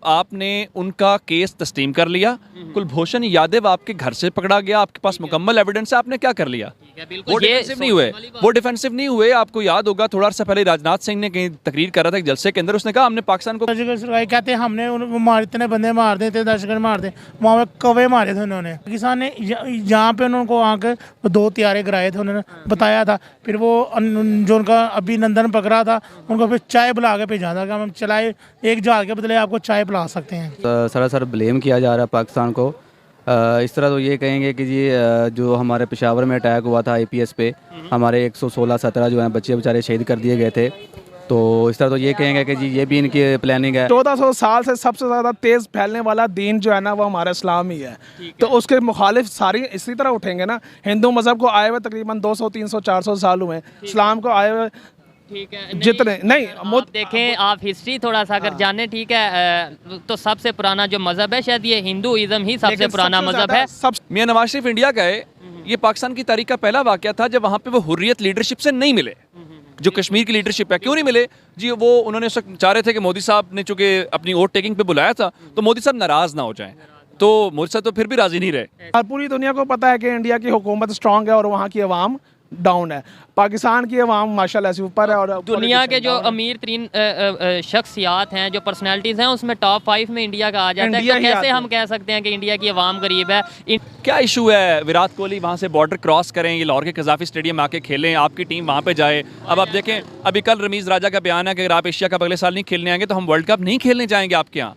आपने उनका केस तस्लीम कर लिया, कुलभूषण यादव आपके घर से पकड़ा गया, आपके पास मुकम्मल एविडेंस है, आपने क्या कर लिया? वो डिफेंसिव नहीं हुए, आपको याद होगा थोड़ा सा पहले राजनाथ सिंह ने कहीं तकरीर कर रहा था एक जलसे के अंदर, उसने कहा हमने पाकिस्तान को कहते हैं हमने इतने बंदे मार देते, दहशतगर्द मार दे, वहाँ पे कौवे मारे थे उन्होंने। पाकिस्तान ने जहाँ पे उनको आके 2 त्यारे गिराए थे, उन्होंने बताया था। फिर वो जो उनका अभिनंदन पकड़ा था, उनको फिर चाय बुला के भेजा था कि हम चलाए, एक जहाज के बदले आपको चाय पिला सकते हैं। सरासर ब्लेम किया जा रहा है पाकिस्तान को। इस तरह तो ये कहेंगे कि जी जो हमारे पेशावर में अटैक हुआ था IPS पे, हमारे 116-17 जो हैं बच्चे बेचारे शहीद कर दिए गए थे, तो इस तरह तो ये कहेंगे कि जी ये भी इनकी प्लानिंग है। 1400 साल से सबसे ज़्यादा तेज़ फैलने वाला दीन जो है ना वो हमारा इस्लाम ही है, तो उसके मुखालिफ सारी इसी तरह उठेंगे ना। हिंदू मज़हब को आए हुए तकरीबन 200, 300, 400 साल हुए, इस्लाम को आए हुए ठीक है, जितने नहीं आप देखें, आप हिस्ट्री थोड़ा सा अगर जाने, ठीक है, तो सबसे पुराना जो मजहब है शायद ये हिंदुइज्म ही सबसे पुराना मजहब है। मियां नवाज शरीफ इंडिया गए, ये पाकिस्तान की तारीख का पहला वाकया था जब वहाँ पे वो हुर्रियत लीडरशिप से नहीं मिले, जो कश्मीर की लीडरशिप है। क्यों नहीं मिले जी? वो उन्होंने उस वक्त चाह रहे थे कि मोदी साहब ने चूंकि अपनी वोट टेकिंग पे बुलाया था तो मोदी साहब नाराज ना हो जाएं, तो मोदी साहब तो फिर भी राजी नहीं रहे। और पूरी दुनिया को पता है कि इंडिया की हुकूमत स्ट्रांग है और वहाँ की आवाम डाउन है। पाकिस्तान की आवाम माशाल्लाह से ऊपर है और दुनिया के जो अमीर तरीन शख्सियात हैं, जो पर्सनैलिटीज़ हैं, उसमें टॉप 5 में इंडिया का आ जाता है। तो कैसे हम कह सकते हैं कि इंडिया की आवाम गरीब है? क्या इशू है? विराट कोहली वहाँ से बॉर्डर क्रॉस करें, ये लाहौर के कज़ाफ़ी स्टेडियम में आके खेलें, आपकी टीम वहाँ पे जाए। अब आप देखें, अभी कल रमीज़ राजा का बयान है कि अगर आप एशिया कप अगले साल नहीं खेलने आएंगे तो हम वर्ल्ड कप नहीं खेलने जाएंगे आपके यहाँ।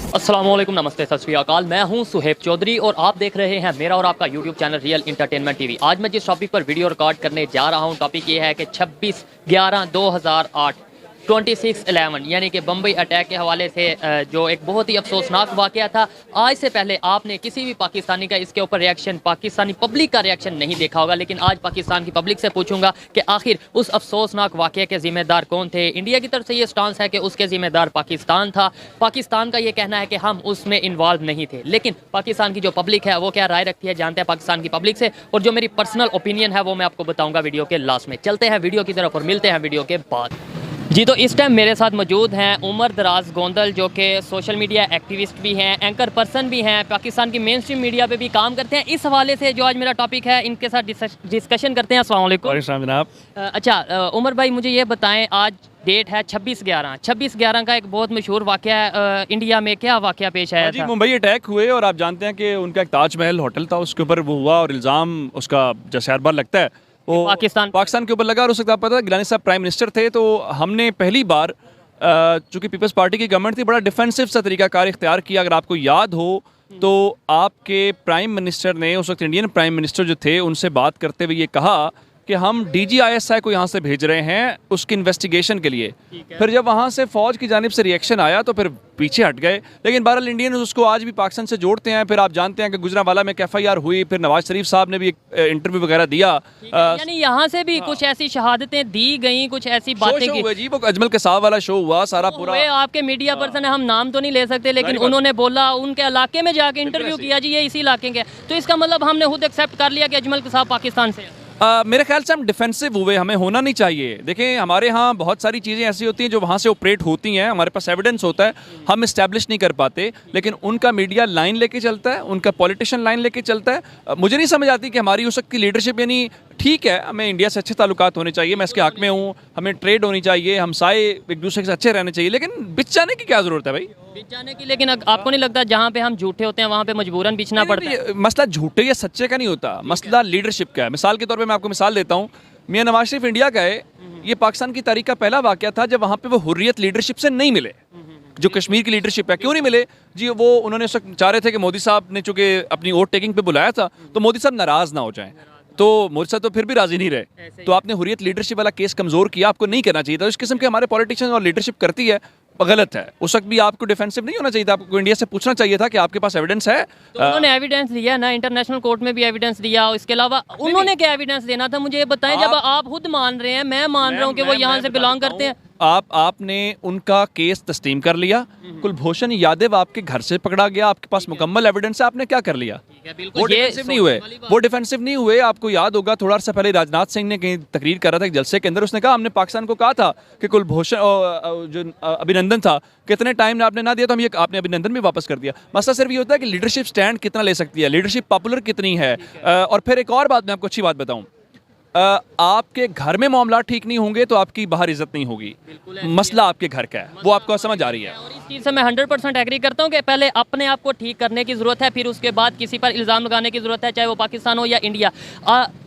अस्सलामुअलैकुम, नमस्ते, सत श्री अकाल। मैं हूं सुहेब चौधरी और आप देख रहे हैं मेरा और आपका YouTube channel real entertainment TV. आज मैं जिस टॉपिक पर वीडियो रिकॉर्ड करने जा रहा हूं, टॉपिक ये है कि 26/11/2008 26/11 यानी कि बम्बई अटैक के हवाले से जो एक बहुत ही अफसोसनाक वाक़या था। आज से पहले आपने किसी भी पाकिस्तानी का इसके ऊपर रिएक्शन, पाकिस्तानी पब्लिक का रिएक्शन नहीं देखा होगा, लेकिन आज पाकिस्तान की पब्लिक से पूछूंगा कि आखिर उस अफसोसनाक वाक़े के ज़िम्मेदार कौन थे। इंडिया की तरफ से ये स्टांस है कि उसके ज़िम्मेदार पाकिस्तान था। पाकिस्तान का ये कहना है कि हम उसमें इन्वॉल्व नहीं थे, लेकिन पाकिस्तान की जो पब्लिक है वो क्या राय रखती है जानते हैं पाकिस्तान की पब्लिक से। और जो मेरी पर्सनल ओपिनियन है वो मैं आपको बताऊँगा वीडियो के लास्ट में। चलते हैं वीडियो की तरफ और मिलते हैं वीडियो के बाद। जी, तो इस टाइम मेरे साथ मौजूद हैं उमर दराज गोंदल, जो कि सोशल मीडिया एक्टिविस्ट भी हैं, एंकर पर्सन भी हैं, पाकिस्तान की मेन स्ट्रीम मीडिया पे भी काम करते हैं। इस हवाले से जो आज मेरा टॉपिक है, इनके साथ डिस्कशन करते हैं। अस्सलाम वालेकुम जनाब। अच्छा उमर भाई, मुझे ये बताएं, आज डेट है 26/11 का एक बहुत मशहूर वाक़या है इंडिया में। क्या वाक़या पेश आया था? मुंबई अटैक हुए और आप जानते हैं कि उनका एक ताजमहल होटल था, उसके ऊपर वो हुआ और इल्ज़ाम उसका जैसे हर बार लगता है वो पाकिस्तान के ऊपर लगा। और उस वक्त आप पता है गिलानी साहब प्राइम मिनिस्टर थे, तो हमने पहली बार चूँकि पीपल्स पार्टी की गवर्नमेंट थी, बड़ा डिफेंसिव सा तरीकाकार इख्तियार किया। अगर आपको याद हो तो आपके प्राइम मिनिस्टर ने उस वक्त, इंडियन प्राइम मिनिस्टर जो थे, उनसे बात करते हुए ये कहा कि हम DGISI को यहाँ से भेज रहे हैं उसकी इन्वेस्टिगेशन के लिए। फिर जब वहाँ से फ़ौज की जानिब से रिएक्शन आया तो फिर पीछे हट गए। लेकिन बहरहाल इंडियन उसको आज भी पाकिस्तान से जोड़ते हैं। फिर आप जानते हैं कि गुजरांवाला में FIR हुई, फिर नवाज शरीफ साहब ने भी एक इंटरव्यू वगैरह दिया, यानी यहाँ से भी कुछ ऐसी शहादतें दी गई, कुछ ऐसी बातें की। जी, वो अजमल कसाब वाला शो हुआ सारा पूरा। आपके मीडिया पर्सन है, हम नाम तो नहीं ले सकते, लेकिन उन्होंने बोला उनके इलाके में जाके इंटरव्यू किया, जी ये इसी इलाके के। तो इसका मतलब हमने खुद एक्सेप्ट कर लिया कि अजमल कसाब पाकिस्तान से। मेरे ख्याल से हम डिफेंसिव हुए, हमें होना नहीं चाहिए। देखें, हमारे यहाँ बहुत सारी चीज़ें ऐसी होती हैं जो वहाँ से ऑपरेट होती हैं, हमारे पास एविडेंस होता है, हम इस्टेब्लिश नहीं कर पाते, लेकिन उनका मीडिया लाइन लेके चलता है, उनका पॉलिटिशियन लाइन लेके चलता है। मुझे नहीं समझ आती कि हमारी उस वक्त की लीडरशिप, यानी ठीक है हमें इंडिया से अच्छे ताल्लुकात होने चाहिए, मैं इसके हक में हूँ, हमें ट्रेड होनी चाहिए, हमसाए एक दूसरे से अच्छे रहने चाहिए, लेकिन बिच जाने की क्या ज़रूरत है भाई? बिच जाने की, लेकिन आपको नहीं लगता जहाँ पे हम झूठे होते हैं वहाँ पे मजबूरन बिचना पड़ता है? मसला झूठे या सच्चे का नहीं होता, मसला लीडरशिप का है। मिसाल के तौर पर मैं आपको मिसाल देता हूँ, मियां नवाज शरीफ इंडिया गए, ये पाकिस्तान की तारीख का पहला वाकया था जब वहाँ पे वो हुर्रियत लीडरशिप से नहीं मिले, जो कश्मीर की लीडरशिप है। क्यों नहीं मिले जी? वो उन्होंने उस वक्त चाह रहे थे कि मोदी साहब ने चूंकि अपनी वोट टेकिंग पे बुलाया था तो मोदी साहब नाराज ना हो जाएं, तो मोदी साहब तो फिर भी राजी नहीं रहे। तो आपने हुर्रियत लीडरशिप वाला केस कमज़ोर किया, आपको नहीं करना चाहिए था। इस किस्म के हमारे पॉलिटिशियन और लीडरशिप करती है, गलत है। उस वक्त भी आपको डिफेंसिव नहीं होना चाहिए था, आपको इंडिया से पूछना चाहिए था कि आपके पास एविडेंस है। तो उन्होंने एविडेंस दिया ना, इंटरनेशनल कोर्ट में भी एविडेंस दिया, इसके अलावा उन्होंने क्या एविडेंस देना था? मुझे ये बताएं। जब आप खुद मान रहे हैं, मैं मान रहा हूँ कि वो यहाँ से बिलोंग करते हैं। आपने उनका केस तस्लीम कर लिया, कुलभूषण यादव आपके घर से पकड़ा गया, आपके पास मुकम्मल एविडेंस है, आपने क्या कर लिया? है, बिल्कुल। वो डिफेंसिव नहीं हुए, वो डिफेंसिव नहीं हुए। आपको याद होगा थोड़ा सा पहले राजनाथ सिंह ने कहीं तकरीर कर रहा था जलसे के अंदर, उसने कहा हमने पाकिस्तान को कहा था कि कुलभूषण जो अभिनंदन था कितने टाइम ने आपने ना दिया, तो हम ये आपने अभिनंदन भी वापस कर दिया। मसला सिर्फ ये होता है कि लीडरशिप स्टैंड कितना ले सकती है, लीडरशिप पॉपुलर कितनी है। और फिर एक और बात मैं आपको अच्छी बात बताऊं, आपके घर में मामला ठीक नहीं होंगे तो आपकी बाहर इज्जत नहीं होगी। मसला आपके घर का है, वो आपको समझ आ रही है। और इस चीज़ से मैं 100% एग्री करता हूँ कि पहले अपने आप को ठीक करने की ज़रूरत है, फिर उसके बाद किसी पर इल्ज़ाम लगाने की ज़रूरत है, चाहे वो पाकिस्तान हो या इंडिया।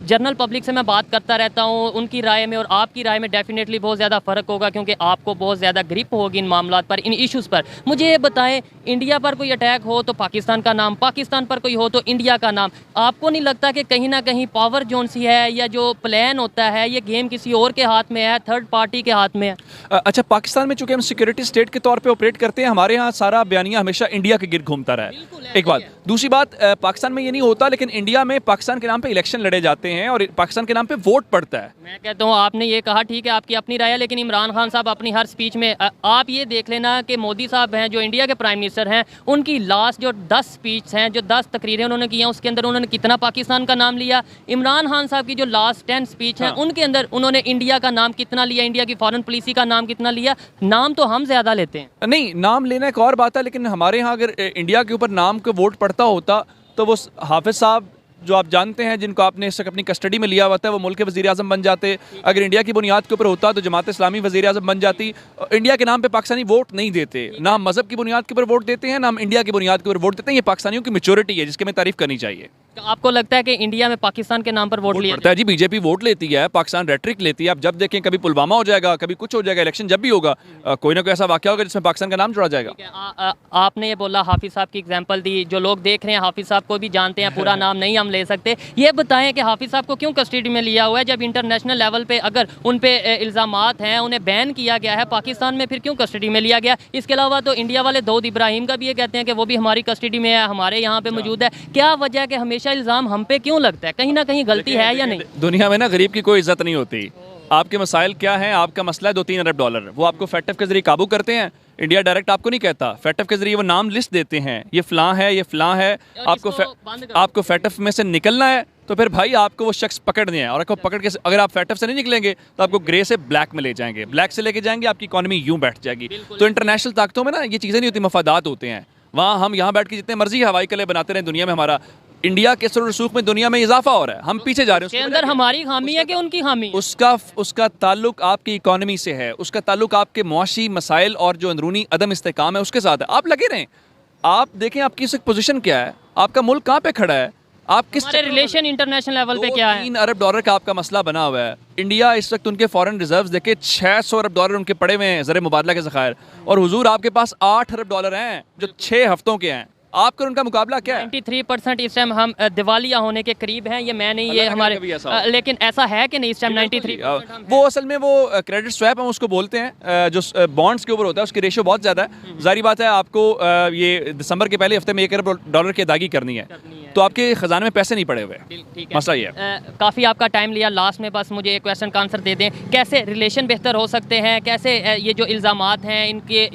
जनरल पब्लिक से मैं बात करता रहता हूँ, उनकी राय में और आपकी राय में डेफिनेटली बहुत ज़्यादा फ़र्क होगा, क्योंकि आपको बहुत ज़्यादा ग्रिप होगी इन मामलों पर, इन इश्यूज़ पर। मुझे ये बताएं, इंडिया पर कोई अटैक हो तो पाकिस्तान का नाम, पाकिस्तान पर कोई हो तो इंडिया का नाम। आपको नहीं लगता कि कहीं ना कहीं पावर जोन सी है, या जो प्लान होता है, ये गेम किसी और के हाथ में है, थर्ड पार्टी के हाथ में है? अच्छा, पाकिस्तान में चूंकि हम सिक्योरिटी स्टेट के तौर पे ऑपरेट करते हैं, हमारे यहाँ सारा बयानिया हमेशा इंडिया के गिर्द घूमता रहा है, एक बात। दूसरी बात, पाकिस्तान में ये नहीं होता, लेकिन इंडिया में पाकिस्तान के नाम पे इलेक्शन लड़े जाते हैं और पाकिस्तान के नाम पे वोट पड़ता है। मैं कहता हूँ, आपने ये कहा ठीक है, आपकी अपनी राय है, लेकिन इमरान खान साहब अपनी हर स्पीच में, आप ये देख लेना कि मोदी साहब हैं जो इंडिया के प्राइम मिनिस्टर हैं, उनकी लास्ट जो 10 स्पीच हैं, जो 10 तकरीरें उन्होंने की हैं, उसके अंदर उन्होंने कितना पाकिस्तान का नाम लिया। इमरान खान साहब की जो लास्ट 10 स्पीच हैं, उनके अंदर उन्होंने इंडिया का नाम कितना लिया, इंडिया की फॉरेन पॉलिसी का नाम कितना लिया। नाम तो हम ज़्यादा लेते हैं। नहीं, नाम लेना एक और बात है, लेकिन हमारे यहाँ अगर इंडिया के ऊपर नाम के वोट पड़ता होता तो वो हाफिज साहब जो आप जानते हैं, जिनको आपने इस वक्त अपनी कस्टडी में लिया हुआ था, वो मुल्क के वज़ीर आज़म बन जाते। अगर इंडिया की बुनियाद के ऊपर होता तो जमात इस्लामी वज़ीर आज़म बन जाती। इंडिया के नाम पे पाकिस्तानी वोट नहीं देते, ना हम मज़हब की बुनियाद के ऊपर वोट देते हैं, ना हम इंडिया की बुनियाद के ऊपर वोट देते हैं। ये पाकिस्तानियों की मैच्योरिटी है, जिसकी हमें तारीफ करनी चाहिए। तो आपको लगता है कि इंडिया में पाकिस्तान के नाम पर वोट लिया पड़ता है? जी, बीजेपी वोट लेती है, पाकिस्तान रेटरिक लेती है। आप जब देखें, कभी पुलवामा हो जाएगा, कभी कुछ हो जाएगा, इलेक्शन जब भी होगा कोई ना कोई ऐसा वाक़या होगा जिसमें पाकिस्तान का नाम जोड़ा जाएगा। आपने ये बोला, हाफिज साहब की एग्जांपल दी, जो लोग देख रहे हैं हाफिज साहब को भी जानते हैं, पूरा नाम नहीं हम ले सकते। ये बताएं कि हाफिज साहब को क्यों कस्टडी में लिया हुआ है, जब इंटरनेशनल लेवल पे अगर उन पे इल्ज़ामात हैं, उन्हें बैन किया गया है, पाकिस्तान में फिर क्यों कस्टडी में लिया गया? इसके अलावा तो इंडिया वाले दाऊद इब्राहिम का भी ये कहते हैं कि वो भी हमारी कस्टडी में है, हमारे यहाँ पे मौजूद है। क्या वजह है कि हमेशा इल्ज़ाम हम पे क्यों लगता है? कहीं ना कहीं गलती है या नहीं? दुनिया में ना गरीब की कोई इज्जत नहीं होती। आपके मसाइल क्या हैं? आपका मसला है $2-3 अरब, वो आपको FATF के जरिए काबू करते हैं। इंडिया डायरेक्ट आपको नहीं कहता, FATF के जरिए वो नाम लिस्ट देते हैं, ये फ़लाँ है, ये फ़लाँ है। आपको FATF में से निकलना है तो फिर भाई आपको वो शख्स पकड़ने हैं, और आपको पकड़ के अगर आप FATF से नहीं निकलेंगे तो आपको ग्रे से ब्लैक में ले जाएंगे, ब्लैक से लेके जाएंगे, आपकी इकॉनमी यूं बैठ जाएगी। तो इंटरनेशनल ताकतों में ना ये चीज़ें नहीं होती, मफादात होते हैं। वहाँ हम यहाँ बैठ के जितने मर्जी हवाई किले बनाते रहे दुनिया में, हमारा इंडिया के सर रसूख में दुनिया में इजाफा हो रहा है, हम पीछे जा रहे हैं। उसके अंदर हमारी खामी है कि उनकी खामी? उसका ताल्लुक आपकी इकॉनमी से है, उसका ताल्लुक आपके मुआशी मसाइल और जो अंदरूनी अदम इस्तेकाम है उसके साथ है। आप लगे रहें, आप देखें आपकी इस पोजीशन क्या है, आपका मुल्क कहाँ पे खड़ा है, आप किस रिलेशन इंटरनेशनल लेवल पे क्या है। $3 अरब का आपका मसला बना हुआ है। इंडिया इस वक्त उनके फॉरेन रिजर्व्स देखे $600 अरब उनके पड़े हुए हैं, ज़र मुबादला के ज़खायर, और हुजूर आपके पास $8 अरब हैं जो 6 हफ्तों के हैं। आपका उनका मुकाबला क्या है? 93% इस टाइम हम दिवालिया होने के करीब हैं। ये मैं नहीं, ये हमारे, लेकिन ऐसा है कि नहीं इस टाइम 93%? वो असल में वो क्रेडिट स्वैप हम उसको बोलते हैं, जो बॉन्ड्स के ऊपर होता है, उसकी रेशियो बहुत ज़्यादा है। जारी बात है, आपको ये दिसंबर के पहले हफ्ते में $1 अरब की अदायगी करनी है, तो आपके ख़जाने में पैसे नहीं पड़े हुए। मसला ये है। काफ़ी आपका टाइम लिया, लास्ट में बस मुझे एक क्वेश्चन का आंसर दे दें। कैसे रिलेशन बेहतर हो सकते हैं, कैसे ये जो इल्ज़ामात हैं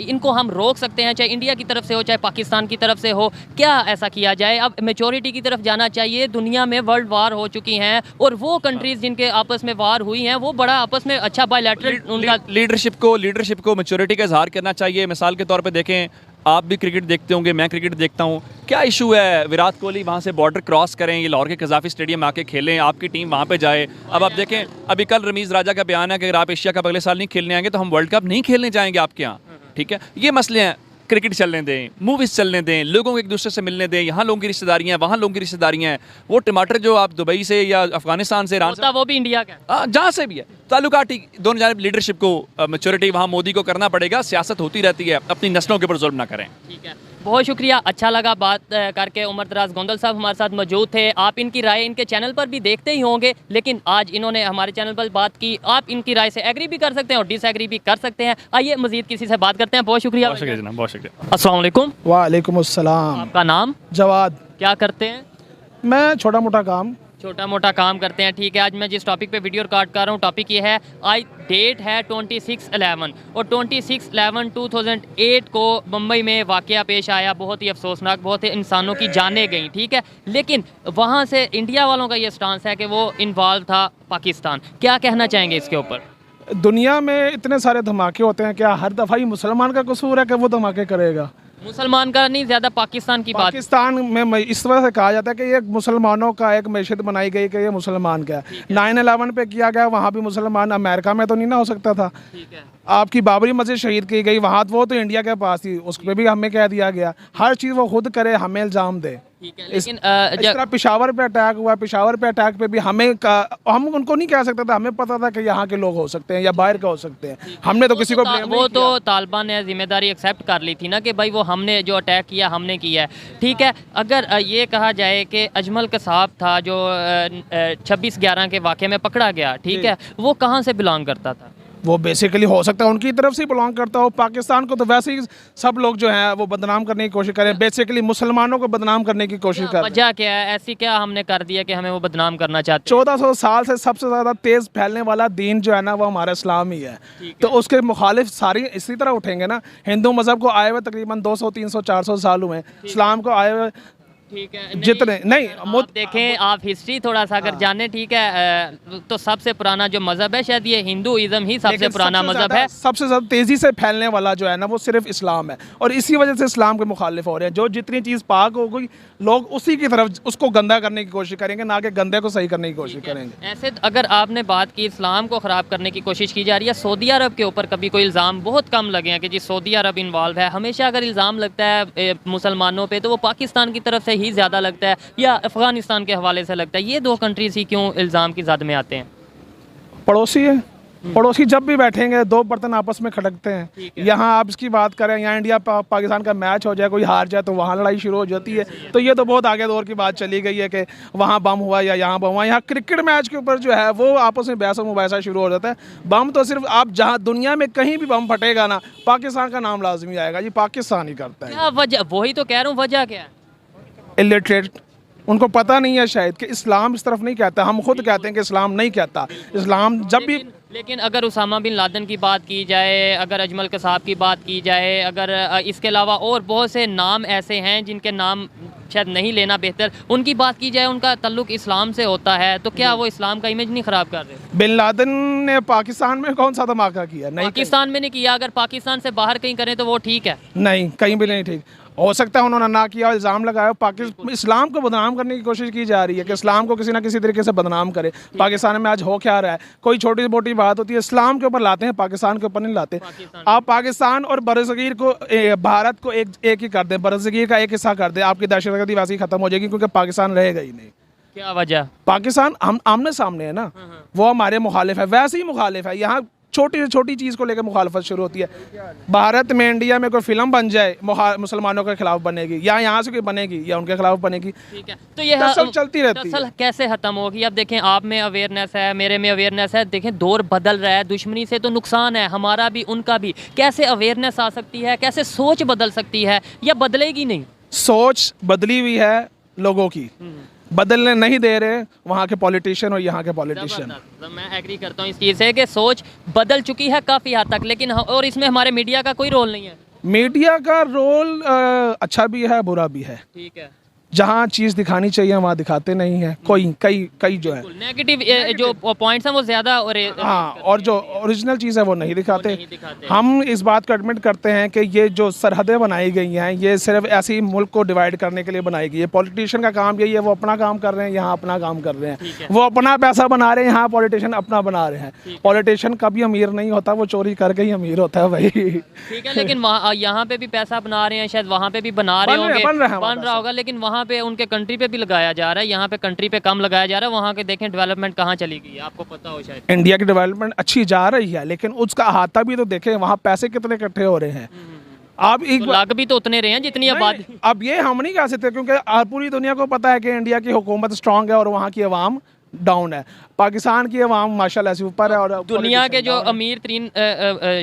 इनको हम रोक सकते हैं, चाहे इंडिया की तरफ से हो चाहे पाकिस्तान की तरफ से हो? क्या ऐसा किया जाए? अब मेचोरिटी की तरफ जाना चाहिए। दुनिया में वर्ल्ड वार हो चुकी हैं, और वो कंट्रीज़ जिनके आपस में वार हुई हैं, वो बड़ा आपस में अच्छा बायलैटरल उनका लीडरशिप को मैच्योरिटी का इजहार करना चाहिए। मिसाल के तौर पे देखें, आप भी क्रिकेट देखते होंगे, मैं क्रिकेट देखता हूँ, क्या इशू है विराट कोहली वहाँ से बॉर्डर क्रॉस करें, ये लाहौर के कज़ाफ़ी स्टेडियम आके खेलें, आपकी टीम वहाँ पे जाए। अब आप देखें, अभी कल रमीज़ राजा का बयान है कि अगर आप एशिया कप अगले साल नहीं खेलने आएंगे तो हम वर्ल्ड कप नहीं खेलने जाएंगे आपके यहाँ। ठीक है, ये मसले हैं। क्रिकेट चलने दें, मूवीज़ चलने दें, लोगों को एक दूसरे से मिलने दें। यहाँ लोगों की रिश्तेदारियाँ, वहाँ लोगों की रिश्तेदारियाँ हैं। वो टमाटर जो आप दुबई से या अफगानिस्तान से, ईरान से, वो भी इंडिया का, जहाँ से भी है, ताल्लुकात ठीक, दोनों जानिब लीडरशिप को मैच्योरिटी वहाँ मोदी को करना पड़ेगा। सियासत होती रहती है, अपनी नस्लों के ऊपर जुल्म ना करें। ठीक है, बहुत शुक्रिया, अच्छा लगा बात करके। उमर दराज गोंदल साहब हमारे साथ मौजूद थे। आप इनकी राय इनके चैनल पर भी देखते ही होंगे, लेकिन आज इन्होंने हमारे चैनल पर बात की। आप इनकी राय से एग्री भी कर सकते हैं और डिसएग्री भी कर सकते हैं। आइए मजीद किसी से बात करते हैं। बहुत शुक्रिया। बहुत शुक्रिया। अस्सलाम वालेकुम। वालेकुम अस्सलाम। आपका नाम? जवाद। क्या करते हैं? मैं छोटा मोटा काम छोटा मोटा काम करते हैं, ठीक है। आज मैं जिस टॉपिक पे वीडियो रिकॉर्ड कर रहा हूँ, टॉपिक ये है, आज डेट है 26/11 और 26/11/2008 को मुंबई में वाक़या पेश आया, बहुत ही अफसोसनाक, बहुत ही इंसानों की जानें गई, ठीक है। लेकिन वहाँ से इंडिया वालों का ये स्टांस है कि वो इन्वॉल्व था पाकिस्तान। क्या कहना चाहेंगे इसके ऊपर? दुनिया में इतने सारे धमाके होते हैं, क्या हर दफ़ा ही मुसलमान का कसूर है कि वो धमाके करेगा? मुसलमान का नहीं, ज़्यादा पाकिस्तान की बात। पाकिस्तान में इस वजह से कहा जाता है कि ये मुसलमानों का एक मैशत बनाई गई कि ये मुसलमान का है। 9/11 पे किया गया, वहाँ भी मुसलमान, अमेरिका में तो नहीं ना हो सकता था। ठीक है। आपकी बाबरी मस्जिद शहीद की गई, वहाँ वो तो इंडिया के पास थी, उस पर भी हमें कह दिया गया। हर चीज़ वो खुद करे, हमें इल्ज़ाम दे। ठीक है, लेकिन इस तरह पेशावर पे अटैक हुआ, पेशावर पे अटैक पे भी हम उनको नहीं कह सकते थे, हमें पता था कि यहाँ के लोग हो सकते हैं या बाहर के हो सकते हैं। हमने तो किसी को blame वो नहीं तो किया। तालिबान ने जिम्मेदारी एक्सेप्ट कर ली थी ना कि भाई वो हमने जो अटैक किया हमने किया है, ठीक है। अगर ये कहा जाए कि अजमल कसाब था जो 26/11 के वाक़े में पकड़ा गया, ठीक है, वो कहाँ से बिलोंग करता था? वो बेसिकली हो सकता है उनकी तरफ से बिलोंग करता हो। पाकिस्तान को तो वैसे ही सब लोग जो हैं वो बदनाम करने की कोशिश करें, बेसिकली मुसलमानों को बदनाम करने की कोशिश कर रहे हैं। वजह क्या है, ऐसी क्या हमने कर दिया कि हमें वो बदनाम करना चाहते हैं? 1400 साल से सबसे ज़्यादा तेज़ फैलने वाला दीन जो है ना वो हमारा इस्लाम ही है। तो उसके मुखालिफ सारी इसी तरह उठेंगे ना। हिंदू मज़हब को आए हुए तकरीबन 200, 300, 400 साल हुए, इस्लाम को आए हुए ठीक है, जितने नहीं आप देखें, आप हिस्ट्री थोड़ा सा अगर जाने, ठीक है, तो सबसे पुराना जो मज़हब है शायद ये हिंदुइज़्म ही सबसे पुराना मज़हब है। सबसे ज़्यादा तेज़ी से फैलने वाला जो है ना वो सिर्फ इस्लाम है, और इसी वजह से इस्लाम के मुखालिफ हो रहे हैं। जो जितनी चीज़ पाक हो गई, लोग उसी की तरफ उसको गंदा करने की कोशिश करेंगे, ना कि गंदे को सही करने की कोशिश करेंगे। ऐसे अगर आपने बात की इस्लाम को ख़राब करने की कोशिश की जा रही है, सऊदी अरब के ऊपर कभी कोई इल्ज़ाम बहुत कम लगे हैं कि जी सऊदी अरब इन्वॉल्व है। हमेशा अगर इल्ज़ाम लगता है मुसलमानों पे तो वो पाकिस्तान की तरफ से ही ज़्यादा लगता है या अफ़गानिस्तान के हवाले से लगता है। ये दो कंट्रीज़ ही क्यों इल्ज़ाम की ज़द में आते हैं? पड़ोसी है, पड़ोसी जब भी बैठेंगे दो बर्तन आपस में खड़कते हैं। यहाँ आप इसकी बात करें, यहाँ इंडिया पाकिस्तान का मैच हो जाए, कोई हार जाए तो वहाँ लड़ाई शुरू हो जाती है। तो ये तो बहुत आगे दौर की बात चली गई है कि वहाँ बम हुआ या यहाँ बम हुआ। यहाँ क्रिकेट मैच के ऊपर जो है वो आपस में बहस मुबाहिसा शुरू हो जाता है। बम तो सिर्फ आप जहाँ दुनिया में कहीं भी बम फटेगा ना, पाकिस्तान का नाम लाजमी आएगा, जी पाकिस्तान ही करता है। क्या वजह? वही तो कह रहा हूँ, वजह क्या है? इलिटरेट, उनको पता नहीं है शायद कि इस्लाम इस तरफ नहीं कहता। हम खुद कहते हैं कि इस्लाम नहीं कहता। इस्लाम जब भी लेकिन अगर उसामा बिन लादेन की बात की जाए, अगर अजमल कसाब की बात की जाए, अगर इसके अलावा और बहुत से नाम ऐसे हैं जिनके नाम शायद नहीं लेना बेहतर, उनकी बात की जाए, उनका ताल्लुक इस्लाम से होता है, तो क्या वो इस्लाम का इमेज नहीं ख़राब कर रहे? बिन लादेन ने पाकिस्तान में कौन सा धमाका किया? नहीं, पाकिस्तान में नहीं किया। अगर पाकिस्तान से बाहर कहीं करें तो वो ठीक है? नहीं, कहीं भी नहीं ठीक। हो सकता है उन्होंने ना किया, इल्ज़ाम लगाया। पाकिस्तान इस्लाम को बदनाम करने की कोशिश की जा रही है कि इस्लाम को किसी ना किसी तरीके से बदनाम करे। पाकिस्तान में आज हो क्या रहा है, कोई छोटी मोटी बात होती है इस्लाम के ऊपर लाते हैं, पाकिस्तान के ऊपर नहीं लाते। आप पाकिस्तान और बरसगीर को, भारत को एक ही कर दें, बरसगीर का एक हिस्सा कर दें, आपकी दहशतगर्दी वैसे ही खत्म हो जाएगी, क्योंकि पाकिस्तान रहेगा ही नहीं। क्या वजह? पाकिस्तान हम आमने सामने है ना, वो हमारे मुखालिफ है, वैसे ही मुखालिफ है। यहाँ छोटी से छोटी चीज़ को लेकर मुखालफत शुरू होती है। भारत में, इंडिया में कोई फिल्म बन जाए मुसलमानों के खिलाफ बनेगी, या यहाँ से कोई बनेगी या उनके खिलाफ बनेगी। ठीक है, तो ये चलती रहती है। कैसे खत्म होगी? अब देखें, आप में अवेयरनेस है, मेरे में अवेयरनेस है, देखें दौर बदल रहा है, दुश्मनी से तो नुकसान है हमारा भी उनका भी। कैसे अवेयरनेस आ सकती है, कैसे सोच बदल सकती है, या बदलेगी नहीं? सोच बदली हुई है लोगों की, बदलने नहीं दे रहे वहाँ के पॉलिटिशियन और यहाँ के पॉलिटिशियन। मैं एग्री करता हूँ इस चीज़ से कि सोच बदल चुकी है काफ़ी हद तक, लेकिन और इसमें हमारे मीडिया का कोई रोल नहीं है। मीडिया का रोल अच्छा भी है, बुरा भी है। ठीक है, जहाँ चीज़ दिखानी चाहिए वहाँ दिखाते नहीं है। कई जो है नेगेटिव जो पॉइंट्स हैं वो ज़्यादा, और हाँ, और जो ओरिजिनल चीज़ है वो नहीं दिखाते। हम इस बात को एडमिट करते हैं कि ये जो सरहदें बनाई गई हैं ये सिर्फ ऐसे ही मुल्क को डिवाइड करने के लिए बनाई गई है। पॉलिटिशियन का काम यही है, वो अपना काम कर रहे हैं, यहाँ अपना काम कर रहे हैं, वो अपना पैसा बना रहे हैं, यहाँ पॉलिटिशियन अपना बना रहे हैं। पॉलिटिशियन कभी अमीर नहीं होता, वो चोरी करके ही अमीर होता है भाई। ठीक है, लेकिन यहाँ पे भी पैसा बना रहे हैं, शायद वहाँ पे भी बना रहे होंगे, बन रहा होगा, लेकिन वहाँ पे उनके कंट्री पे भी लगाया जा रहा है, यहाँ पे कंट्री पे कम लगाया जा रहा है। वहाँ के देखें डेवलपमेंट कहाँ चली गई है, आपको पता हो शायद। इंडिया की डेवलपमेंट अच्छी जा रही है, लेकिन उसका अहाता भी तो देखें, वहाँ पैसे कितने इकट्ठे हो रहे हैं। आप एक तो लग भी तो उतने रहे हैं जितनी आबादी। अब ये हम नहीं कह सकते, क्योंकि पूरी दुनिया को पता है कि इंडिया की हुकूमत स्ट्रांग है और वहाँ की आवाम डाउन है। पाकिस्तान की आवाम माशाल्लाह से ऊपर है और दुनिया के जो अमीर तरीन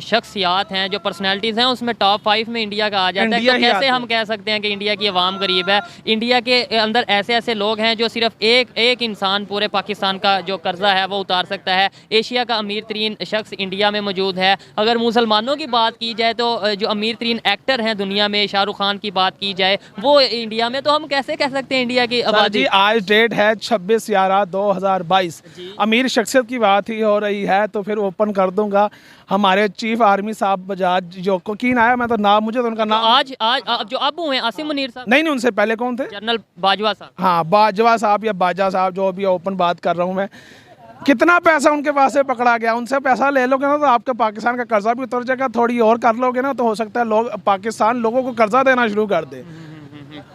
शख्सियात हैं, जो पर्सनैलिटीज़ हैं, उसमें टॉप 5 में इंडिया का आ जाता है। इंडिया तो ही कैसे आते हम कह सकते हैं कि इंडिया की आवाम गरीब है? इंडिया के अंदर ऐसे ऐसे लोग हैं जो सिर्फ एक इंसान पूरे पाकिस्तान का जो कर्जा है वो उतार सकता है। एशिया का अमीर तरीन शख्स इंडिया में मौजूद है। अगर मुसलमानों की बात की जाए तो जो अमीर तरीन एक्टर हैं दुनिया में, शाहरुख खान की बात की जाए, वो इंडिया में, तो हम कैसे कह सकते हैं इंडिया की आबादी? जी आज डेट है 26/11/2022। अमीर शख्सियत की बात ही हो रही है तो फिर ओपन कर दूंगा। हमारे चीफ आर्मी साहब बजाज जो कोकीन आया, मैं तो नाम, मुझे तो उनका नाम आज जो अब हुए आसिम मुनीर साहब, नहीं, उनसे पहले कौन थे? जनरल बाजवा साहब। हाँ, बाजवा साहब या बाजा साहब, जो अभी ओपन बात कर रहा हूँ मैं। कितना पैसा उनके पास से पकड़ा गया, उनसे पैसा ले लोगे ना तो आपका पाकिस्तान का कर्जा भी उतर जाएगा। थोड़ी और कर लोगे ना तो हो सकता है लोग पाकिस्तान लोगों को कर्जा देना शुरू कर दे।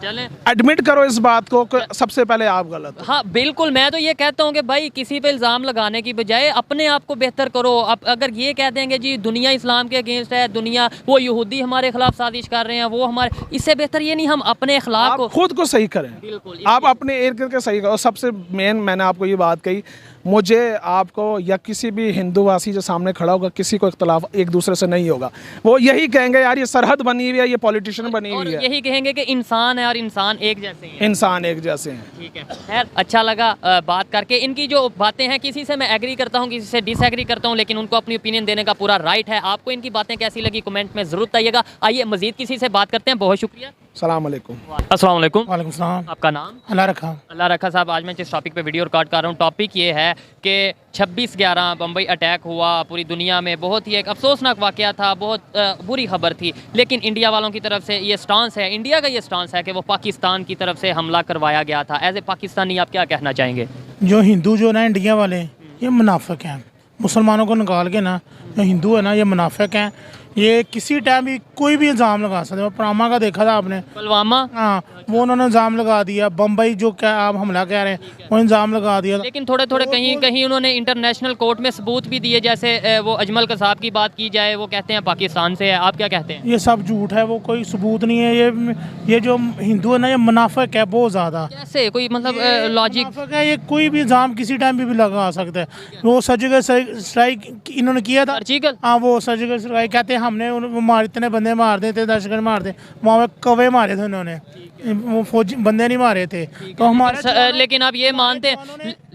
चलें, एडमिट करो इस बात को कि सबसे पहले आप गलत हो। हाँ बिल्कुल, मैं तो ये कहता हूँ कि भाई किसी पे इल्ज़ाम लगाने की बजाय अपने आप को बेहतर करो। अब अगर ये कह देंगे जी दुनिया इस्लाम के अगेंस्ट है, दुनिया वो यहूदी हमारे खिलाफ साजिश कर रहे हैं, वो हमारे, इससे बेहतर ये नहीं हम अपने अखलाक को खुद को सही करें। बिल्कुल आप अपने इर्द गिर्द के सही करो। सबसे मेन मैंने आपको ये बात कही, मुझे आपको या किसी भी हिंदूवासी जो सामने खड़ा होगा, किसी को इख्तलाफ एक दूसरे से नहीं होगा। वो यही कहेंगे यार ये सरहद बनी हुई है, ये पॉलिटिशियन बनी और हुई है। यही कहेंगे कि इंसान है और इंसान एक जैसे ही हैं। इंसान एक जैसे हैं। ठीक है, खैर अच्छा लगा बात करके। इनकी जो बातें हैं, किसी से मैं एग्री करता हूँ, किसी से डिसएग्री करता हूँ, लेकिन उनको अपनी ओपिनियन देने का पूरा राइट है। आपको इनकी बातें कैसी लगी कमेंट में ज़रूर बताइएगा। आइए मजीद किसी से बात करते हैं। बहुत शुक्रिया। सलाम अलैकुम। अस्सलाम वालेकुम। वालेकुम सलाम। आपका नाम? अल्लाह रखा। अल्लाह रखा साहब। आज मैं जिस टॉपिक पे वीडियो रिकॉर्ड कर रहा हूँ, टॉपिक ये है कि 26/11 बम्बई अटैक हुआ पूरी दुनिया में। बहुत ही एक अफसोसनाक वाक़या था, बहुत बुरी खबर थी, लेकिन इंडिया वालों की तरफ से ये स्टांस है, इंडिया का ये स्टांस है कि वो पाकिस्तान की तरफ से हमला करवाया गया था। एज ए पाकिस्तानी आप क्या कहना चाहेंगे? जो हिंदू जो ना इंडिया वाले, ये मुनाफिक हैं। मुसलमानों को निकाल के ना जो हिंदू है ना, ये मुनाफिक हैं। ये किसी टाइम भी कोई भी इल्ज़ाम लगा सकते हैं। पुलवामा का देखा था आपने? पुलवामा, हाँ, वो उन्होंने इल्ज़ाम लगा दिया। बम्बई जो क्या आप हमला कह रहे हैं, वो इल्ज़ाम लगा दिया। लेकिन थोड़े थोड़े कहीं कहीं उन्होंने इंटरनेशनल कोर्ट में सबूत भी दिए। जैसे वो अजमल कसाब की बात की जाए, वो कहते हैं पाकिस्तान से है। आप क्या कहते हैं? ये सब झूठ है, वो कोई सबूत नहीं है। ये जो हिंदू है ना, ये मुनाफिक है बहुत ज़्यादा। कैसे कोई मतलब लॉजिक? मुनाफिक है ये, कोई भी इल्ज़ाम किसी टाइम भी लगा सकता है। वो सर्जिकल स्ट्राइक इन्होंने किया था। सर्जिकल? हाँ, वो सर्जिकल स्ट्राइक कहते हैं। हमने इतने बंदे मार देते, दहशतगर्द मार दे, वहाँ पे कौवे मारे थे उन्होंने, वो फौजी बंदे नहीं मारे थे। तो हमारे लेकिन आप ये मानते हैं,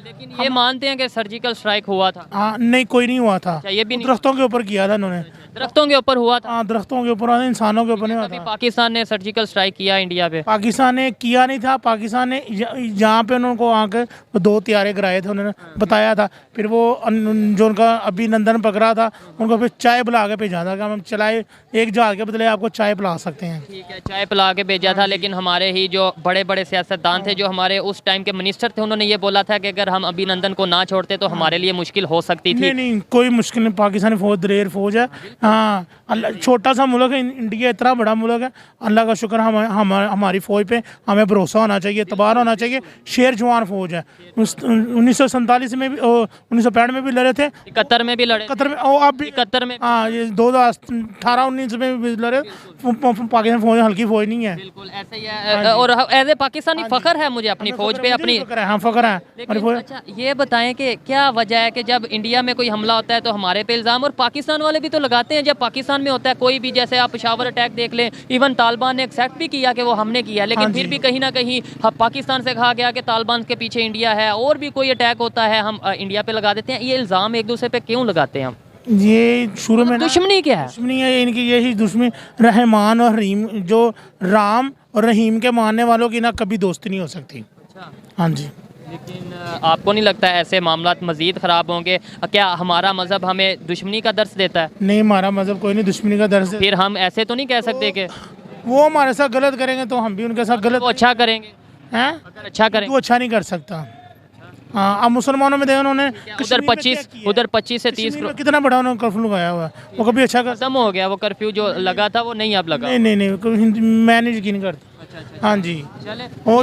लेकिन ये मानते हैं कि सर्जिकल स्ट्राइक हुआ था? हाँ, नहीं, कोई नहीं हुआ था। ये भी नहीं, दरख्तों के ऊपर किया था उन्होंने। दरख्तों के ऊपर हुआ था? हाँ, दरख्तों के ऊपर, इंसानों के ऊपर नहीं हुआ अभी था। पाकिस्तान ने सर्जिकल स्ट्राइक किया इंडिया पे? पाकिस्तान ने किया नहीं था। पाकिस्तान ने जहाँ पे उनको आकर 2 तियारे गिराए थे, उन्होंने बताया था। फिर वो जो उनका अभिनंदन पकड़ा था, उनको फिर चाय पिला के भेजा था कि हम चलाए, एक जहाज के बदले आपको चाय पिला सकते हैं। ठीक है, चाय पिला के भेजा था। लेकिन हमारे ही जो बड़े बड़े सियासतदान थे, जो हमारे उस टाइम के मिनिस्टर थे, उन्होंने ये बोला था कि अगर हम अभिनंदन को ना छोड़ते तो हमारे लिए मुश्किल हो सकती थी। नहीं, कोई मुश्किल नहीं। पाकिस्तानी फौज दलेर फौज है। हाँ, अल्लाह, छोटा सा मुल्क है, इंडिया इतना बड़ा मुल्क है। अल्लाह का शुक्र, हमारी फ़ौज पे हमें भरोसा होना चाहिए, तबार होना चाहिए। शेर जवान फ़ौज है। 1947 में भी, 1965 में भी लड़े थे, 71 में भी लड़े, कतर में, और अब भी 71 में। हाँ, ये 2018-19 में भी लड़े। पाकिस्तान फौज हल्की फौज नहीं है। बिल्कुल ऐसे ही है। और एज ए पाकिस्तानी फ़ख्र है मुझे अपनी फ़ौज पे, अपनी। हाँ, फ़ख्र है। लेकिन अच्छा ये बताएं कि क्या वजह है कि जब इंडिया में कोई हमला होता है तो हमारे पे इल्ज़ाम, और पाकिस्तान वाले भी तो लगाते हैं जब पाकिस्तान में होता है कोई भी। जैसे आप पेशावर अटैक देख लें, इवन तालिबान ने एक्सेप्ट भी किया कि वो हमने किया, लेकिन फिर भी कहीं ना कहीं पाकिस्तान से कहा गया कि तालिबान के पीछे इंडिया है। और भी कोई अटैक होता है हम इंडिया पे लगा देते हैं। ये इल्ज़ाम एक दूसरे पे क्यों लगाते हैं हम? ये शुरू में दुश्मनी क्या है? दुश्मनी है इनकी, यही दुश्मनी। रहमान और रहीम, जो राम और रहीम के मानने वालों की ना कभी दोस्ती नहीं हो सकती। हाँ जी। लेकिन आपको नहीं लगता ऐसे मामलात मज़ीद ख़राब होंगे? क्या हमारा मज़हब हमें दुश्मनी का दर्स देता है? नहीं, हमारा मज़हब कोई नहीं दुश्मनी का दर्स। फिर हम ऐसे तो नहीं कह सकते कि वो हमारे साथ गलत करेंगे तो हम भी उनके साथ गलत। वो अच्छा करेंगे हैं? अगर अच्छा करेंगे वो अच्छा नहीं कर सकता। हाँ, अब मुसलमानों में देखो उन्होंने उधर 25 से 30 कश्मीर में कितना बड़ा उन्होंने कर्फ्यू लगाया हुआ है। वो कभी अच्छा कर। खत्म हो गया वो कर्फ्यू जो लगा था, वो नहीं अब लगा। नहीं, मैं नहीं यकीन करता। हाँ जी। वो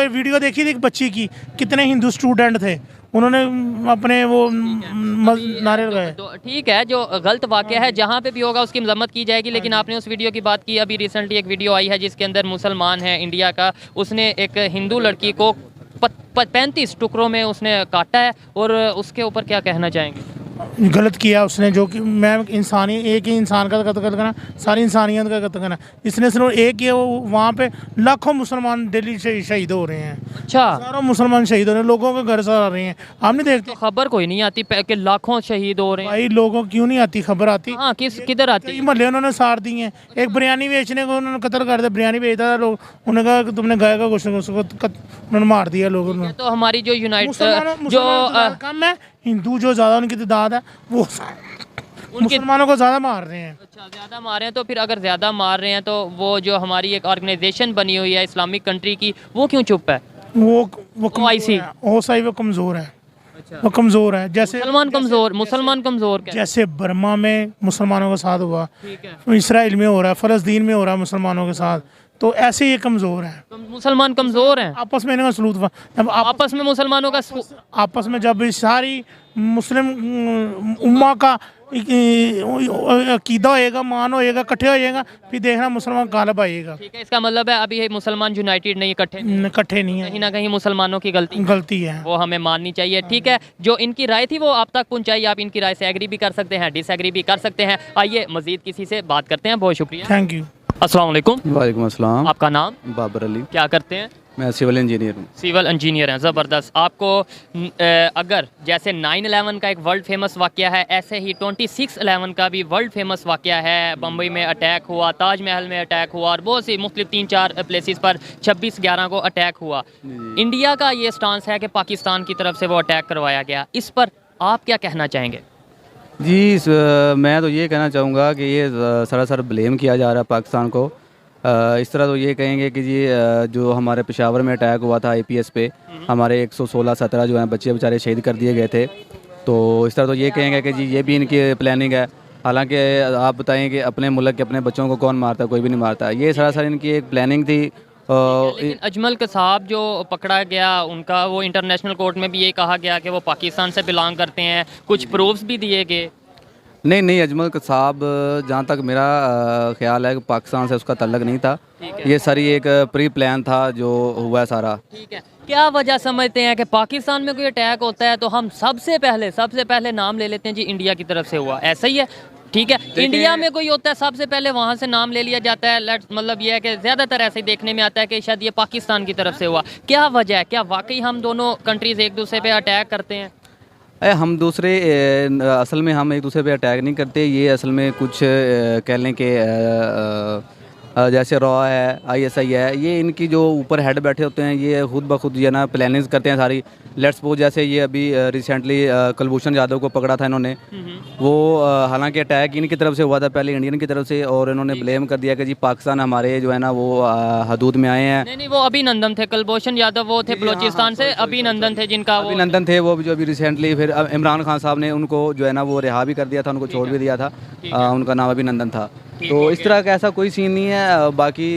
वीडियो देखी थी एक बच्ची की, कितने हिंदू स्टूडेंट थे, उन्होंने अपने वो नारे लगाए। तो ठीक है, जो गलत वाक़या है जहाँ पे भी होगा उसकी मजम्मत की जाएगी। लेकिन आपने उस वीडियो की बात की, अभी रिसेंटली एक वीडियो आई है जिसके अंदर मुसलमान है इंडिया का, उसने एक हिंदू लड़की को 35 टुकड़ों में उसने काटा है, और उसके ऊपर क्या कहना चाहेंगे? गलत किया उसने, जो कि मैं इंसानी एक ही इंसान का कत्ल करना, सारी इंसानियत का कत्ल करना। इसने सिर्फ एक ही, वो वहाँ पे लाखों मुसलमान डेली शहीद हो रहे हैं। अच्छा, हज़ारों मुसलमान शहीद हो रहे हैं, लोगों के घर से आ रहे हैं। हम नहीं देखते तो खबर कोई नहीं आती कि लाखों शहीद हो रहे हैं? भाई, लोगों क्यों नहीं आती खबर? आती हाँ, किधर आती? कई महल्ले उन्होंने साड़ दिए हैं। एक बिरयानी बेचने को उन्होंने कत्ल कर दिया, बिरयानी बेचता था, लोग उन्होंने कहा कि तुमने गाय का गोश्त, उसको उन्होंने मार दिया लोगों ने। तो हमारी जो मुसलमानों जो कम है, हिंदू जो ज़्यादा उनकी तादाद है, वो मुसलमानों को ज़्यादा मार रहे हैं। अच्छा, ज़्यादा मार रहे हैं। तो फिर अगर ज़्यादा मार रहे हैं तो वो जो हमारी एक ऑर्गेनाइजेशन बनी हुई है इस्लामिक कंट्री की, वो क्यों चुप है? वो OIC? OIC वो कमज़ोर है। वो कमज़ोर है। जैसे मुसलमान कमज़ोर क्या? जैसे बर्मा में मुसलमानों के साथ हुआ, ठीक है। इसराइल में हो रहा है, फ़लस्तीन में हो रहा है मुसलमानों के साथ, तो ऐसे ये कमज़ोर है। तो मुसलमान कमज़ोर हैं? आपस में इनका सलूक हुआ, जब आपस में मुसलमानों का आपस में जब इस सारी मुस्लिम उम्मा का अकीदा होएगा, मान होएगा, इकट्ठे होएगा, फिर देखना मुसलमान गालिब आएगा। ठीक है, इसका मतलब है अभी ये मुसलमान यूनाइटेड नहीं, इकट्ठे इकट्ठे नहीं है, कहीं ना कहीं मुसलमानों की गलती है, वो हमें माननी चाहिए। ठीक है, जो इनकी राय थी वो आप तक पहुंचाई, आप इनकी राय से एग्री भी कर सकते हैं, डिसएग्री भी कर सकते हैं। आइए मजीद किसी से बात करते हैं। बहुत शुक्रिया, थैंक यू। अस्सलाम वालेकुम। वालेकुम अस्सलाम। आपका नाम? बाबर अली। क्या करते हैं? मैं सिविल इंजीनियर हूँ। सिविल इंजीनियर हैं, ज़बरदस्त। आपको अगर जैसे 9/11 का एक वर्ल्ड फेमस वाक़या है, ऐसे ही 26/11 का भी वर्ल्ड फेमस वाक़या है। बम्बई में अटैक हुआ, ताजमहल में अटैक हुआ, और बहुत सी मुख्तलिफ 3-4 प्लेसेस पर 26/11 को अटैक हुआ। इंडिया का ये स्टांस है कि पाकिस्तान की तरफ से वो अटैक करवाया गया, इस पर आप क्या कहना चाहेंगे? जी मैं तो ये कहना चाहूँगा कि ये सरासर ब्लेम किया जा रहा है पाकिस्तान को। इस तरह तो ये कहेंगे कि जी जो हमारे पेशावर में अटैक हुआ था IPS पे, हमारे 116-17 जो हैं बच्चे बेचारे शहीद कर दिए गए थे। तो इस तरह तो ये कहेंगे कि जी ये भी इनकी प्लानिंग है। हालांकि आप बताएं कि अपने मुल्क के अपने बच्चों को कौन मारता है? कोई भी नहीं मारता। ये सरासर इनकी एक प्लानिंग थी। लेकिन अजमल कसाब जो पकड़ा गया, उनका वो इंटरनेशनल कोर्ट में भी ये कहा गया कि वो पाकिस्तान से बिलोंग करते हैं, कुछ प्रूफ्स भी दिए गए। नहीं, अजमल कसाब जहाँ तक मेरा ख्याल है कि पाकिस्तान से उसका तल्लक नहीं था। ये सारी एक प्री प्लान था जो हुआ सारा। ठीक है, क्या वजह समझते हैं कि पाकिस्तान में कोई अटैक होता है तो हम सबसे पहले नाम ले लेते हैं जी इंडिया की तरफ से हुआ, ऐसा ही है? ठीक है, इंडिया में कोई होता है सबसे पहले वहाँ से नाम ले लिया जाता है। मतलब ये है कि ज़्यादातर ऐसे ही देखने में आता है कि शायद ये पाकिस्तान की तरफ से हुआ। क्या वजह है? क्या वाकई हम दोनों कंट्रीज़ एक दूसरे पे अटैक करते हैं? असल में हम एक दूसरे पे अटैक नहीं करते। ये असल में कुछ कह लें कि जैसे रॉ है, ISI है, ये इनकी जो ऊपर हेड बैठे होते हैं, ये खुद ब खुद ये ना प्लानिंग करते हैं सारी। लेट्स सपोज जैसे ये अभी रिसेंटली कुलभूषण यादव को पकड़ा था इन्होंने, वो हालांकि अटैक इनकी तरफ से हुआ था पहले, इंडियन की तरफ से, और इन्होंने ब्लेम कर दिया कि जी पाकिस्तान हमारे जो है ना वो हदूद में आए हैं। नहीं, वो अभिनंदन थे, कुलभूषण यादव वो थे बलोचिस्तान से, अभिनंदन थे जिनका अभिनंदन थे वो जो अभी रिसेंटली फिर इमरान खान साहब ने उनको जो है ना वो रिहा भी कर दिया था, उनको छोड़ भी दिया था। उनका नाम अभिनंदन था। तो इस तरह का ऐसा कोई सीन नहीं है। बाकी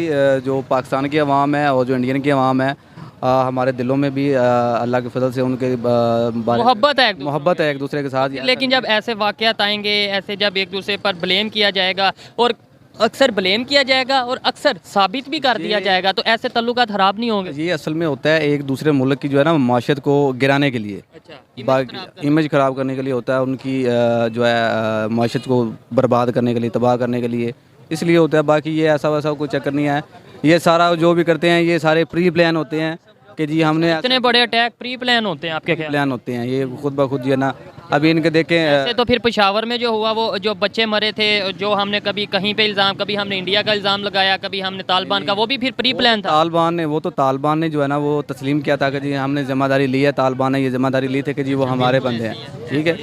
जो पाकिस्तान की अवाम है और जो इंडियन की अवाम है, हमारे दिलों में भी अल्लाह के फजल से उनके मोहब्बत है एक दूसरे के साथ। लेकिन जब ऐसे वाक़यात आएंगे, ऐसे जब एक दूसरे पर ब्लेम किया जाएगा, और अक्सर ब्लेम किया जाएगा और अक्सर साबित भी कर दिया जाएगा, तो ऐसे तल्लुकात ख़राब नहीं होंगे? ये असल में होता है एक दूसरे मुल्क की जो है ना माशत को गिराने के लिए। अच्छा, इमेज ख़राब करने के लिए होता है, उनकी जो है माशत को बर्बाद करने के लिए, तबाह करने के लिए, इसलिए होता है। बाकी ये ऐसा वैसा कोई चक्कर नहीं है। ये सारा जो भी करते हैं ये सारे प्री प्लान होते हैं कि जी हमने इतने बड़े अटैक प्री प्लान होते हैं आपके? प्लान होते हैं ये खुद ब खुद, जो है ना। अभी इनके देखें तो फिर पेशावर में जो हुआ, वो जो बच्चे मरे थे, जो हमने कभी कहीं पे इल्ज़ाम, कभी हमने इंडिया का इल्ज़ाम लगाया, कभी हमने तालिबान का, वो भी फिर प्री प्लान था? तालिबान ने जो है ना वो तस्लीम किया था कि जी हमने जिम्मेदारी ली है, तालिबान ने ये जिम्मेदारी ली थी कि जी वो हमारे बंदे हैं। ठीक है,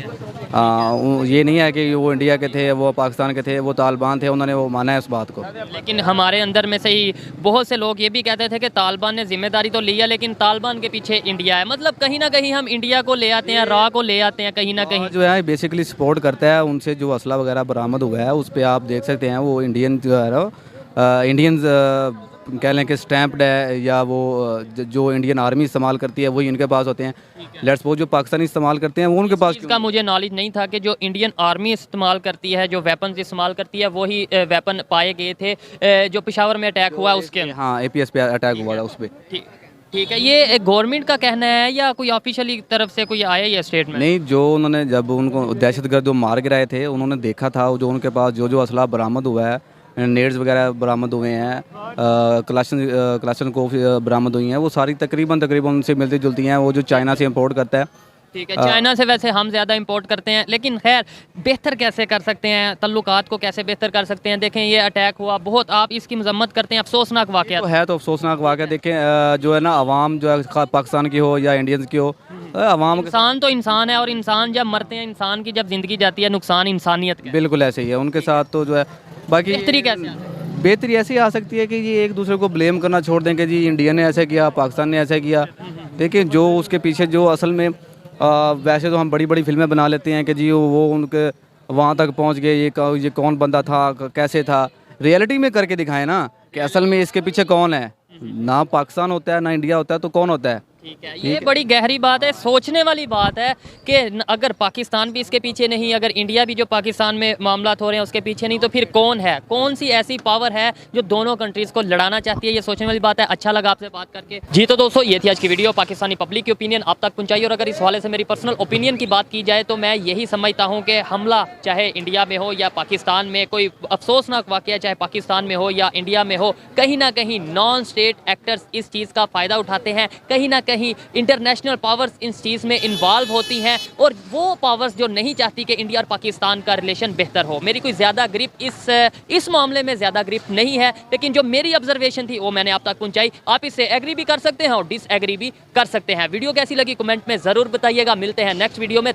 ये नहीं है कि वो इंडिया के थे, वो पाकिस्तान के थे, वो तालिबान थे, उन्होंने वो माना है उस बात को। लेकिन हमारे अंदर में से ही बहुत से लोग ये भी कहते थे कि तालिबान ने जिम्मेदारी तो लिया, लेकिन तालिबान के पीछे इंडिया है। मतलब कहीं ना कहीं हम इंडिया को ले आते हैं, रॉ को ले आते हैं, कहीं ना कहीं जो है बेसिकली सपोर्ट करता है। उनसे जो असला वगैरह बरामद हुआ है उस पर आप देख सकते हैं वो इंडियन जो है ना, इंडियंस कह लें कि स्टैम्प्ड है, या वो जो इंडियन आर्मी इस्तेमाल करती है वही इनके पास होते हैं। लेट्स सपोज जो पाकिस्तानी इस्तेमाल करते हैं वो उनके पास। इसका मुझे नॉलेज नहीं था कि जो इंडियन आर्मी इस्तेमाल करती है, जो वेपन्स इस्तेमाल करती है, वही वेपन पाए गए थे जो पेशावर में अटैक हुआ उसके। हाँ, APS पे अटैक हुआ था उस पर। ठीक है, ये गवर्नमेंट का कहना है या कोई ऑफिशियली तरफ से कोई आया ये स्टेटमेंट? नहीं, जो उन्होंने जब उनको दहशतगर्द जो मार गिराए थे उन्होंने देखा था जो उनके पास जो असला बरामद हुआ है, नेड्स वगैरह बरामद हुए हैं, क्लाशनकोव बरामद हुई हैं, वो सारी तकरीबन उनसे मिलती जुलती हैं, वो जो चाइना से इंपोर्ट करता है। ठीक है, चाइना से वैसे हम ज़्यादा इंपोर्ट करते हैं, लेकिन खैर बेहतर कैसे कर सकते हैं, तल्लुकात को कैसे बेहतर कर सकते हैं? देखें ये अटैक हुआ, बहुत आप इसकी मजम्मत करते हैं, अफसोसनाक वाक़या तो है, तो अफसोसनाक वाक़या। देखें जो है ना, आवाम जो है पाकिस्तान की हो या इंडियंस की हो, आवाम इंसान तो इंसान है, और इंसान जब मरते हैं, इंसान की जब ज़िंदगी जाती है, नुकसान इंसानियत का। बिल्कुल ऐसे ही है उनके साथ। तो जो है बाकी बेहतरी कैसे बेहतरी ऐसी आ सकती है कि ये एक दूसरे को ब्लेम करना छोड़ दें कि जी इंडिया ने ऐसा किया, पाकिस्तान ने ऐसा किया। लेकिन जो उसके पीछे जो असल में वैसे तो हम बड़ी बड़ी फिल्में बना लेते हैं कि जी वो उनके वहाँ तक पहुँच गए, ये कौन बंदा था, कैसे था। रियलिटी में करके दिखाएं ना कि असल में इसके पीछे कौन है। ना पाकिस्तान होता है ना इंडिया होता है, तो कौन होता है? ठीक है, ये बड़ी गहरी बात है, सोचने वाली बात है कि अगर पाकिस्तान भी इसके पीछे नहीं, अगर इंडिया भी जो पाकिस्तान में मामला हो रहे हैं उसके पीछे नहीं, तो फिर कौन है? कौन सी ऐसी पावर है जो दोनों कंट्रीज़ को लड़ाना चाहती है? ये सोचने वाली बात है। अच्छा लगा आपसे बात करके जी। तो दोस्तों, ये थी आज की वीडियो, पाकिस्तानी पब्लिक की ओपिनियन आप तक पहुंचाई। और अगर इस हवाले से मेरी पर्सनल ओपिनियन की बात की जाए तो मैं यही समझता हूँ कि हमला चाहे इंडिया में हो या पाकिस्तान में, कोई अफसोसनाक वाक़या चाहे पाकिस्तान में हो या इंडिया में हो, कहीं ना कहीं नॉन स्टेट एक्टर्स इस चीज़ का फ़ायदा उठाते हैं, कहीं ना कहीं इंटरनेशनल पावर्स इस चीज़ में इन्वॉल्व होती हैं, और वो पावर्स जो नहीं चाहती कि इंडिया और पाकिस्तान का रिलेशन बेहतर हो। मेरी कोई ज़्यादा ग्रिप इस मामले में ज़्यादा ग्रिप नहीं है, लेकिन जो मेरी ऑब्जर्वेशन थी वो मैंने आप तक पहुंचाई। आप इससे एग्री भी कर सकते हैं और डिसएग्री भी कर सकते हैं। वीडियो कैसी लगी कमेंट में ज़रूर बताइएगा। मिलते हैं नेक्स्ट वीडियो में।